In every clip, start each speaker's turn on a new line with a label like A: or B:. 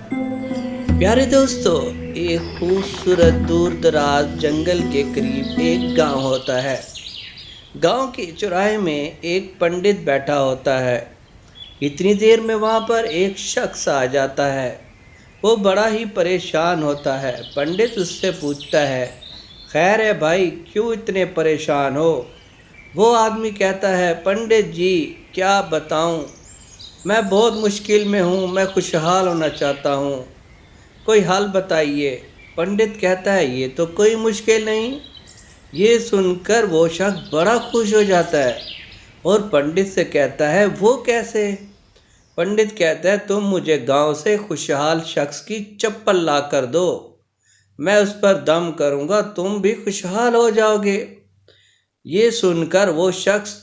A: प्यारे दोस्तों, एक खूबसूरत दूर दराज जंगल के करीब एक गांव होता है। गांव के चौराहे में एक पंडित बैठा होता है। इतनी देर में वहां पर एक शख्स आ जाता है। वो बड़ा ही परेशान होता है। पंडित उससे पूछता है, खैर है भाई, क्यों इतने परेशान हो? वो आदमी कहता है, पंडित जी, क्या बताऊं, मैं बहुत मुश्किल में हूँ, मैं खुशहाल होना चाहता हूँ, कोई हल बताइए। पंडित कहता है, ये तो कोई मुश्किल नहीं। ये सुनकर वो शख्स बड़ा खुश हो जाता है और पंडित से कहता है, वो कैसे? पंडित कहता है, तुम मुझे गांव से खुशहाल शख्स की चप्पल ला कर दो, मैं उस पर दम करूंगा, तुम भी खुशहाल हो जाओगे। ये सुनकर वो शख्स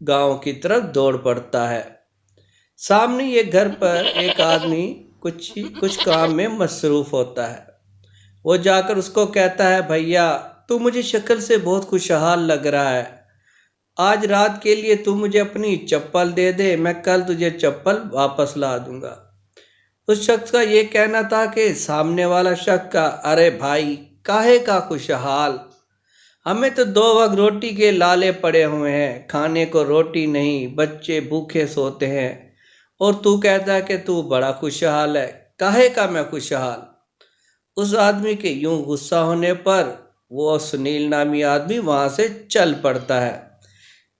A: गांव की तरफ दौड़ पड़ता है। सामने ये घर पर एक आदमी कुछ कुछ काम में मसरूफ होता है। वो जाकर उसको कहता है, भैया, तू मुझे शक्ल से बहुत खुशहाल लग रहा है, आज रात के लिए तू मुझे अपनी चप्पल दे दे, मैं कल तुझे चप्पल वापस ला दूंगा। उस शख्स का ये कहना था कि सामने वाला शख्स का, अरे भाई, काहे का खुशहाल, हमें तो 2 वक्त रोटी के लाले पड़े हुए हैं, खाने को रोटी नहीं, बच्चे भूखे सोते हैं, और तू कहता है कि तू बड़ा खुशहाल है, काहे का मैं खुशहाल। उस आदमी के यूं गुस्सा होने पर वो सुनील नामी आदमी वहां से चल पड़ता है।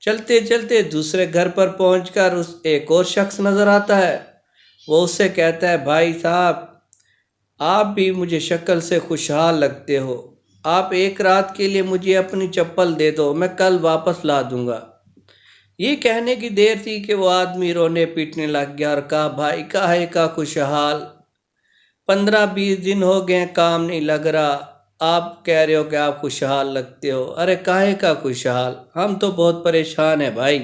A: चलते चलते दूसरे घर पर पहुंचकर उस एक और शख्स नजर आता है। वो उससे कहता है, भाई साहब, आप भी मुझे शक्ल से खुशहाल लगते हो, आप एक रात के लिए मुझे अपनी चप्पल दे दो, मैं कल वापस ला दूंगा। ये कहने की देर थी कि वो आदमी रोने पीटने लग गया और कहा, भाई, काहे का खुशहाल, 15-20 दिन हो गए, काम नहीं लग रहा, आप कह रहे हो कि आप खुशहाल लगते हो, अरे काहे का खुशहाल, हम तो बहुत परेशान हैं भाई।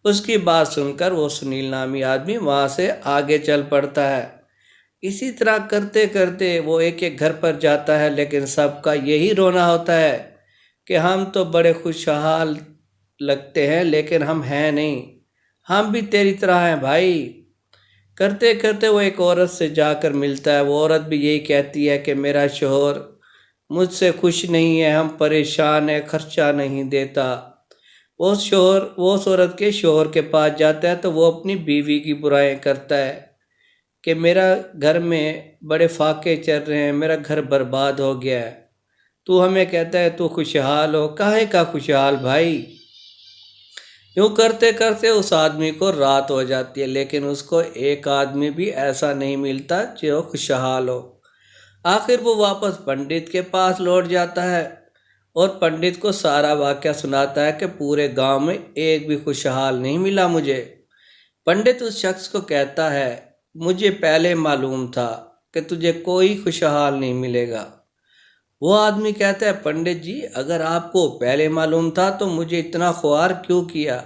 A: उसकी बात सुनकर वो सुनील नामी आदमी वहां से आगे चल पड़ता है। इसी तरह करते करते वो एक एक घर पर जाता है, लेकिन सबका यही रोना होता है कि हम तो बड़े खुशहाल लगते हैं, लेकिन हम हैं नहीं, हम भी तेरी तरह हैं भाई। करते करते वो एक औरत से जाकर मिलता है। वो औरत भी यही कहती है कि मेरा शोहर मुझसे खुश नहीं है, हम परेशान हैं, खर्चा नहीं देता। वो उस औरत के शोहर के पास जाता है तो वो अपनी बीवी की बुराई करता है कि मेरा घर में बड़े फाके चल रहे हैं, मेरा घर बर्बाद हो गया है, तू हमें कहता है तू खुशहाल हो, काहे का खुशहाल भाई। यूं करते करते उस आदमी को रात हो जाती है, लेकिन उसको एक आदमी भी ऐसा नहीं मिलता जो खुशहाल हो। आखिर वो वापस पंडित के पास लौट जाता है और पंडित को सारा वाकया सुनाता है कि पूरे गांव में एक भी खुशहाल नहीं मिला मुझे। पंडित उस शख्स को कहता है, मुझे पहले मालूम था कि तुझे कोई खुशहाल नहीं मिलेगा। वो आदमी कहता है, पंडित जी, अगर आपको पहले मालूम था तो मुझे इतना ख्वार क्यों किया?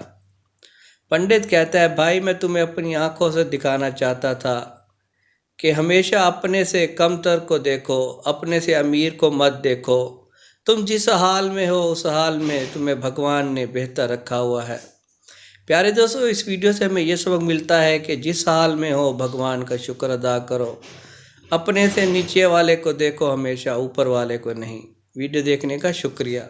A: पंडित कहता है, भाई, मैं तुम्हें अपनी आंखों से दिखाना चाहता था कि हमेशा अपने से कमतर को देखो, अपने से अमीर को मत देखो, तुम जिस हाल में हो उस हाल में तुम्हें भगवान ने बेहतर रखा हुआ है। प्यारे दोस्तों, इस वीडियो से हमें यह सबक मिलता है कि जिस हाल में हो भगवान का शुक्र अदा करो, अपने से नीचे वाले को देखो, हमेशा ऊपर वाले को नहीं। वीडियो देखने का शुक्रिया।